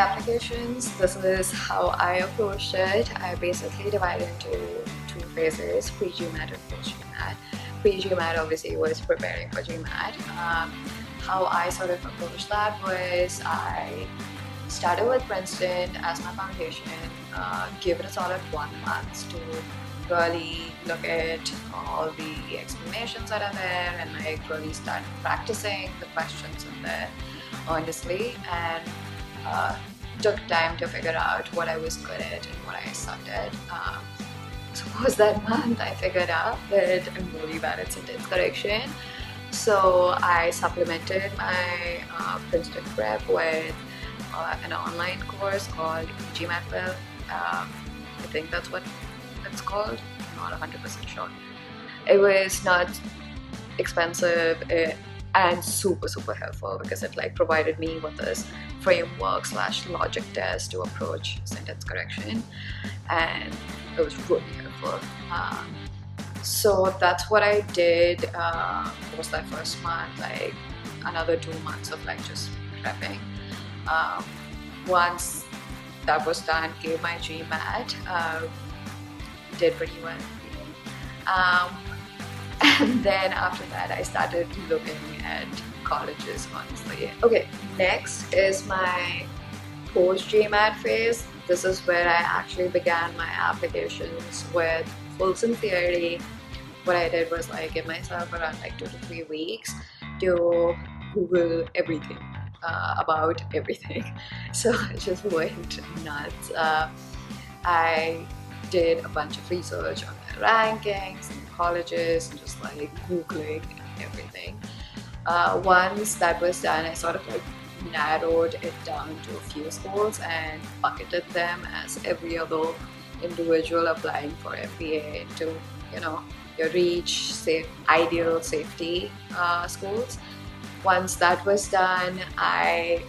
applications, this is how I approached it. I basically divided into two phases, pre-GMAT and post-GMAT. Pre-GMAT obviously was preparing for GMAT. How I sort of approached that was I started with Princeton as my foundation, give it a solid 1 month to really look at all the explanations that are there and like really start practicing the questions in there honestly, and took time to figure out what I was good at and what I sucked at. Suppose that month I figured out that I'm really bad at sentence correction, so I supplemented my Princeton prep with an online course called GMAT. I think that's what it's called. I'm not 100% sure. It was not expensive and super helpful because it like provided me with this framework / logic test to approach sentence correction, and it was really helpful. So that's what I did. Was that first month, like another 2 months of like just prepping. Once that was done, gave my GMAT, did pretty well. And then after that, I started looking at colleges, honestly. Okay, next is my post-GMAT phase. This is where I actually began my applications with full sincerity. What I did was like give myself around like 2 to 3 weeks to Google everything about everything. So I just went nuts. I did a bunch of research on their rankings and colleges and just like Googling everything. Once that was done, I sort of like narrowed it down to a few schools and bucketed them as every other individual applying for MBA into, you know, your reach, ideal safety schools. Once that was done, I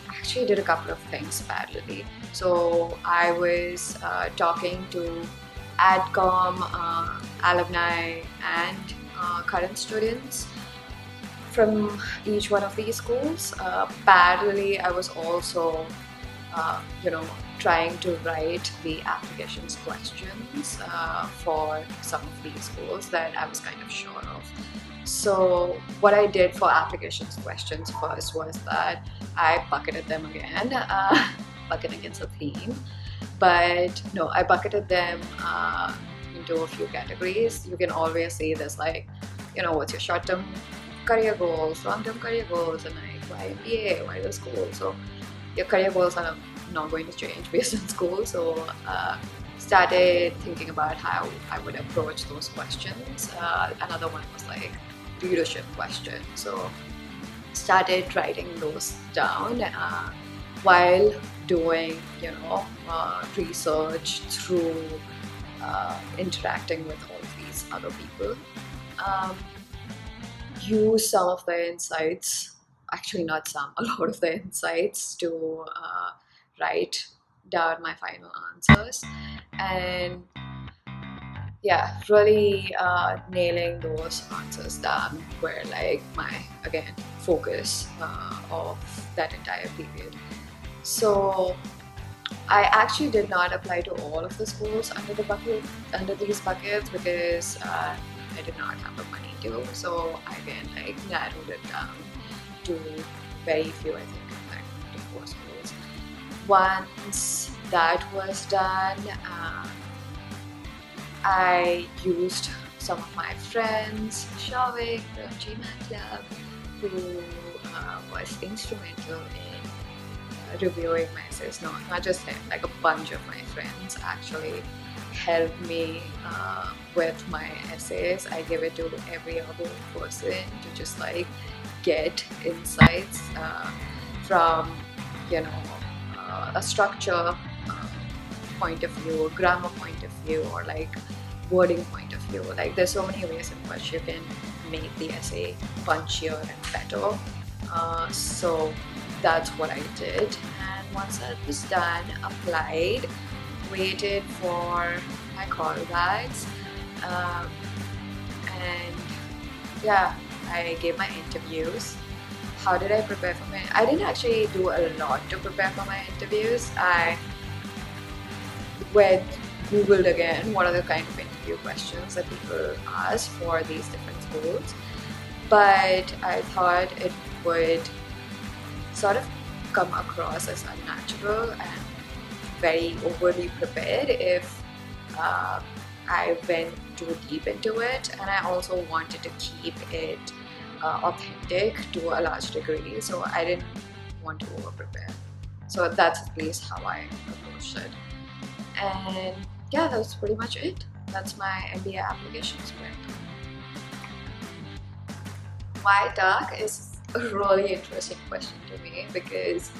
actually did a couple of things parallelly. So I was talking to AdCom, alumni, and current students from each one of these schools. Parallelly, I was also, trying to write the applications questions for some of these schools that I was kind of sure of. So what I did for applications questions first was that I bucketed them again, bucket against a theme, but no, I bucketed them into a few categories. You can always see this, like, what's your short-term career goals, long-term career goals, and like why MBA, why the school. So your career goals are not going to change based on school. So started thinking about how I would approach those questions. Another one was like leadership question. So started writing those down while doing, research through interacting with all of these other people. Use some of the insights, actually not some, a lot of the insights to write down my final answers, and yeah, really nailing those answers down were like my, again, focus of that entire period. So I actually did not apply to all of the schools under these buckets because I did not have the money to. So I again narrowed it down to very few, I think like 4 schools. Once that was done, I used some of my friends, Shavik from GMAT Club, who was instrumental in reviewing my essays. No, not just him, like a bunch of my friends actually helped me with my essays. I give it to every other person to just like get insights from, a structure point of view, grammar point of view, or like wording point of view. Like there's so many ways in which you can make the essay punchier and better. So that's what I did. And once that was done, applied, waited for my callbacks, and yeah, I gave my interviews. how did I prepare for my? I didn't actually do a lot to prepare for my interviews. I went Googled again what are the kind of interview questions that people ask for these different schools, but I thought it would sort of come across as unnatural and very overly prepared if I went too deep into it, and I also wanted to keep it authentic to a large degree, so I didn't want to over prepare. So that's at least how I approached it. And yeah, that's pretty much it. That's my MBA application script. Why Tuck is a really interesting question to me, because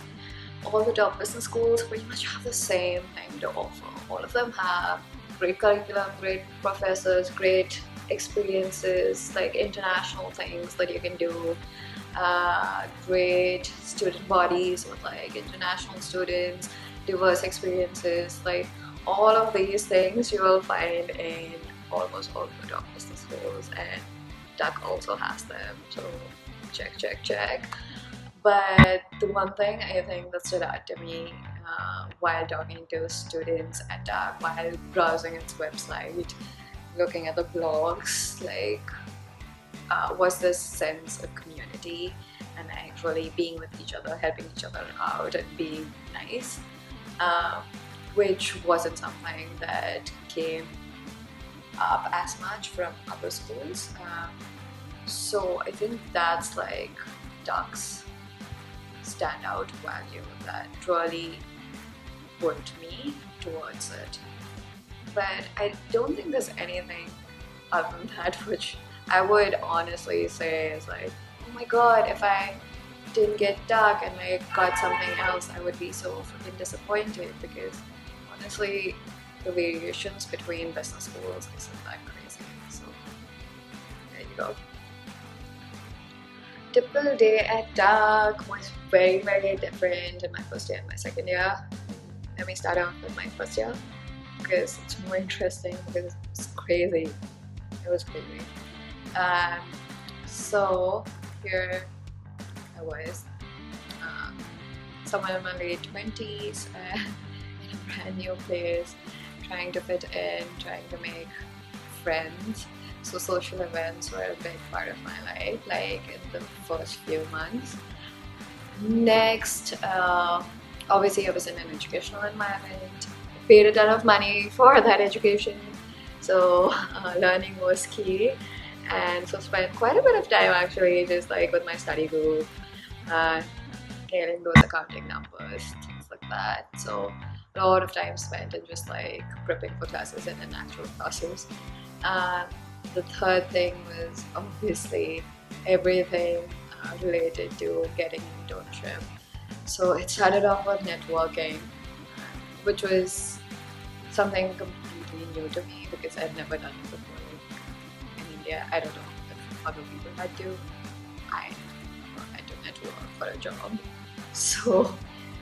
all the top business schools pretty much have the same thing to offer. All of them have great curriculum, great professors, great experiences, like international things that you can do, great student bodies with like international students, diverse experiences, like all of these things you will find in almost all the top business schools, and Tuck also has them, so check. But the one thing I think that stood out to me while talking to students at Tuck, while browsing its website, looking at the blogs, like was this sense of community and actually being with each other, helping each other out and being nice, which wasn't something that came up as much from other schools. So I think that's like Tuck's standout value that really pulled me towards it. But I don't think there's anything other than that which I would honestly say is like, oh my god, if I didn't get Tuck and I got something else, I would be so freaking disappointed, because honestly the variations between business schools isn't that crazy. So there you go. Typical day at Tuck was very different in my first year and my second year. Let me start off with my first year because it's more interesting, because it's crazy. It was crazy. So here I was, someone in my late 20s, in a brand new place, trying to fit in, trying to make friends. So social events were a big part of my life, like in the first few months. Next, obviously I was in an educational environment, paid a ton of money for that education, so learning was key, and so spent quite a bit of time actually just like with my study group, getting those accounting numbers, things like that. So a lot of time spent in just like prepping for classes and in actual classes. The third thing was obviously everything related to getting an internship. So it started off with networking, which was something completely new to me because I'd never done it before. Like in India, I don't know if other people had to. I had to network for a job. So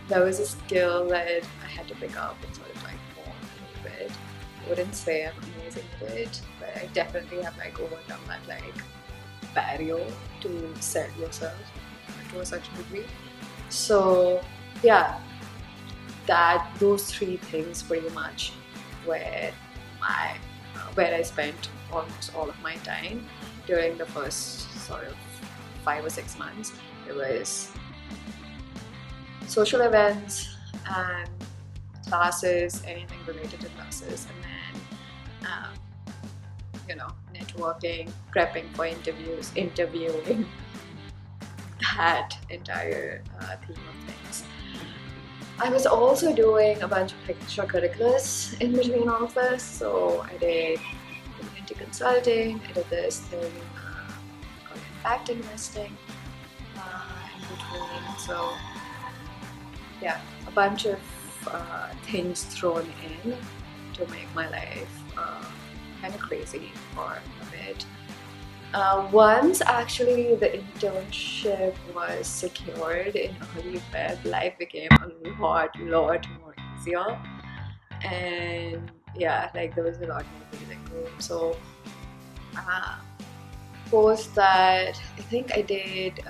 that was a skill that I had to pick up and sort of like hone a little bit. I wouldn't say I'm amazing at it, but I definitely have like overcome that like barrier to sell yourself to a certain degree. So yeah, those three things pretty much were where I spent almost all of my time during the first sort of 5 or 6 months. It was social events and classes, anything related to classes, and then networking, prepping for interviews, interviewing, that entire theme of things. I was also doing a bunch of extracurriculars in between all of this. So I did community consulting, I did this thing called impact investing in between. So yeah, a bunch of things thrown in to make my life kind of crazy for a bit. Once actually the internship was secured in early Feb, life became a lot more easier, and yeah, like there was a lot more breathing room. So post that, I think I did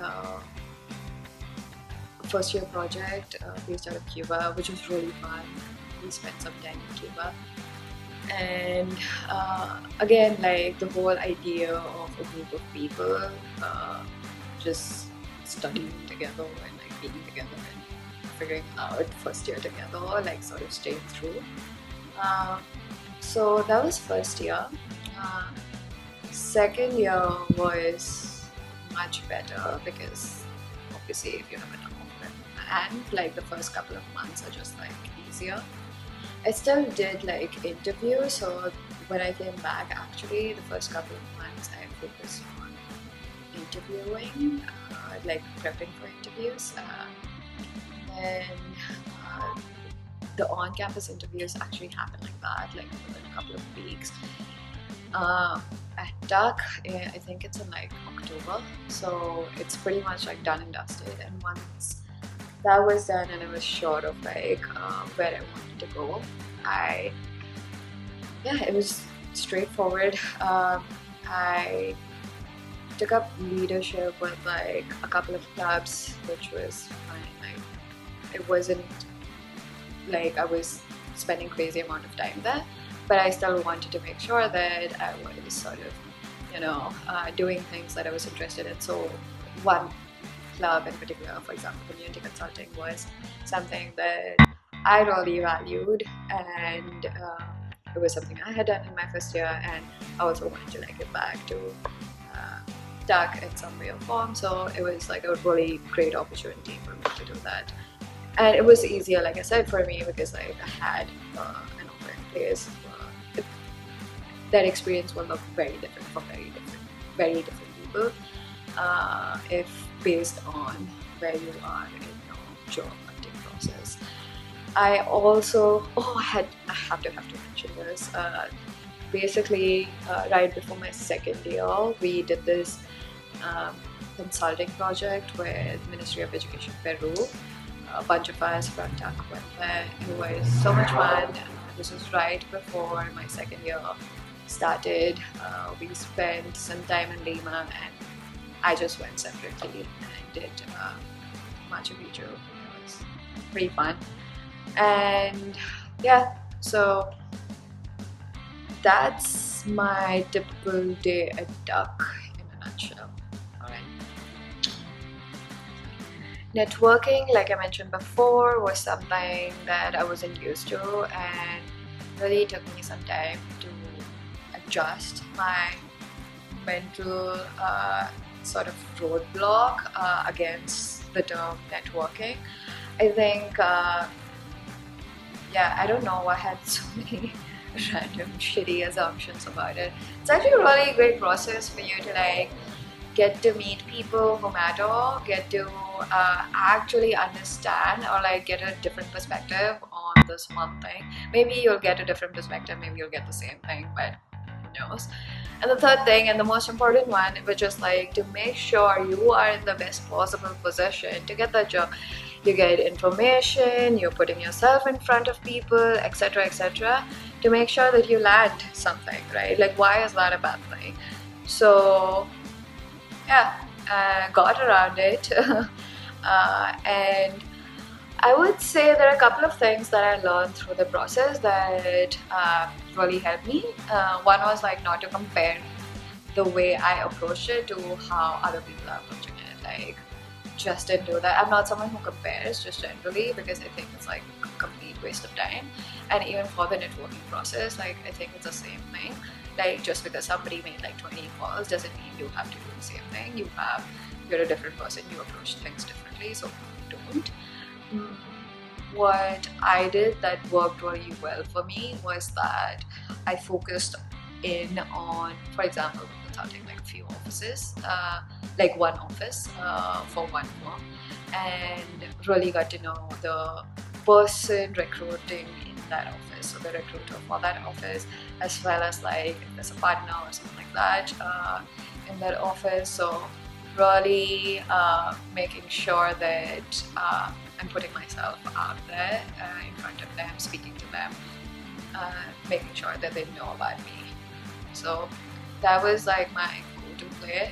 first year project based out of Cuba, which was really fun. We spent some time in Cuba. And again, like the whole idea of a group of people just studying together and like being together and figuring out first year together, like sort of staying through. So that was first year. Second year was much better because obviously if you have an offer and like the first couple of months are just like easier. I still did like interviews, so when I came back, actually the first couple of months I focused on interviewing, like prepping for interviews. And the on-campus interviews actually happened like that, like within a couple of weeks. At Tuck, I think it's in like October, so it's pretty much like done and dusted. And once that was done and I was sure of like where I wanted to go, it was straightforward. I took up leadership with like a couple of clubs, which was fine. Like it wasn't like I was spending crazy amount of time there, but I still wanted to make sure that I was sort of, you know, doing things that I was interested in. So one club in particular, for example, community consulting, was something that I really valued, and it was something I had done in my first year, and I also wanted to like get back to Tuck in some way or form. So it was like a really great opportunity for me to do that. And it was easier, like I said, for me because like I had an offer in place. That experience will look very different for very different people if based on where you are in your job hunting process. I also, I have to mention this. Basically, right before my second year, we did this consulting project with Ministry of Education Peru. A bunch of us from Tuck went there. It was so much fun. This was right before my second year started. We spent some time in Lima, and I just went separately and did Machu Picchu. It was pretty fun. And yeah, so that's my typical day at Tuck in a nutshell. Alright. Networking, like I mentioned before, was something that I wasn't used to, and really took me some time to adjust my mental sort of roadblock against the term networking. I think, I don't know, I had so many random shitty assumptions about it. It's actually a really great process for you to like get to meet people who matter, get to actually understand or like get a different perspective on this one thing. Maybe you'll get a different perspective, maybe you'll get the same thing, but who knows. And the third thing, and the most important one, which is like to make sure you are in the best possible position to get the job. You get information, you're putting yourself in front of people, etc., etc., to make sure that you land something, right? Like, why is that a bad thing? So got around it. And I would say there are a couple of things that I learned through the process that really helped me. One was like not to compare the way I approached it to how other people are approaching it. Like, just didn't do that. I'm not someone who compares just generally, because I think it's like a complete waste of time. And even for the networking process, like I think it's the same thing. Like, just because somebody made like 20 calls doesn't mean you have to do the same thing. You're a different person, you approach things differently, so don't. What I did that worked really well for me was that I focused in on, for example, consulting like a few offices, like one office for one firm, and really got to know the person recruiting in that office, so the recruiter for that office, as well as like if there's a partner or something like that in that office. So really making sure that I'm putting myself out there in front of them, speaking to them, making sure that they know about me. So that was like my go-to play.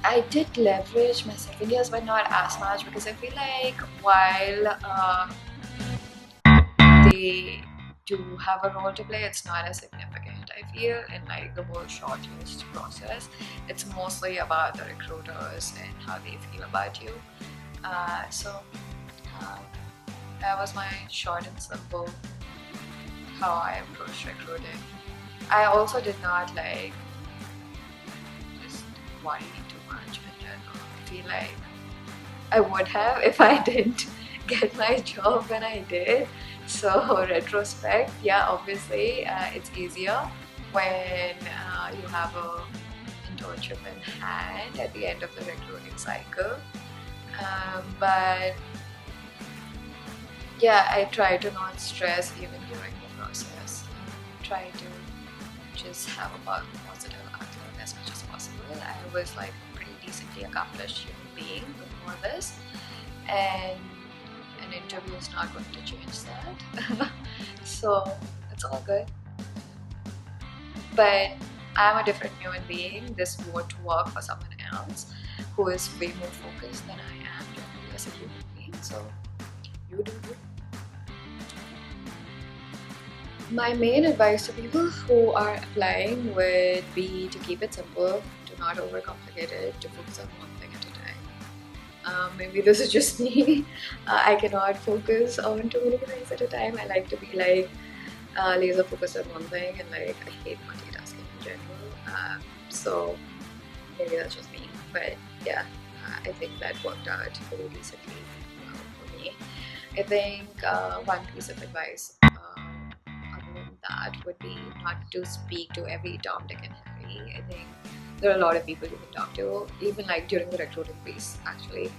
I did leverage my second years, but not as much, because I feel like while they do have a role to play, it's not as significant. I feel in like the whole shortlist process, it's mostly about the recruiters and how they feel about you. So that was my short and simple how I approached recruiting. I also did not like just worry too much in general. I feel like I would have if I didn't get my job when I did. So retrospect, yeah, obviously it's easier when you have a internship in hand at the end of the recruiting cycle. But yeah, I try to not stress even during the process. Try to just have a positive outlook as much as possible. I was like a pretty decently accomplished human being before this, and an interview is not going to change that. So it's all good. But I'm a different human being. This won't work for someone else who is way more focused than I am generally as a human being. So you do you. My main advice to people who are applying would be to keep it simple, to not overcomplicate it, to focus on one thing at a time. Maybe this is just me. I cannot focus on too many things at a time. I like to be like laser focused on one thing, and like I hate multitasking in general. So maybe that's just me. But yeah, I think that worked out pretty decently for me. I think one piece of advice other than that would be not to speak to every Tom, Dick, and Harry. I think there are a lot of people you can talk to, even like during the recruiting piece, actually,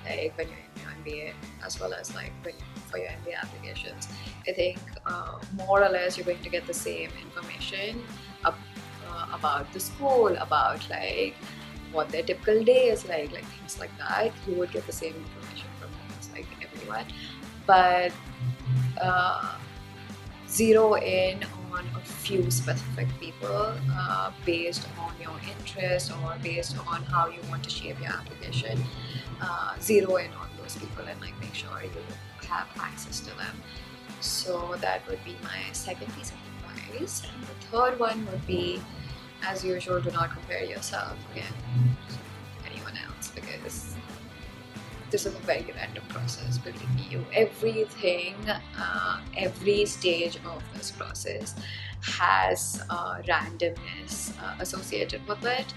like when you're in your MBA, as well as like for your MBA applications. I think more or less you're going to get the same information about the school, about like what their typical day is like things like that. You would get the same information from almost like everyone, but zero in on a few specific people based on your interest or based on how you want to shape your application. Zero in on those people and like make sure you have access to them. So that would be my second piece of advice. And the third one would be, as usual, do not compare yourself again to anyone else, because this is a very random process, believe me. Everything, every stage of this process has randomness associated with it.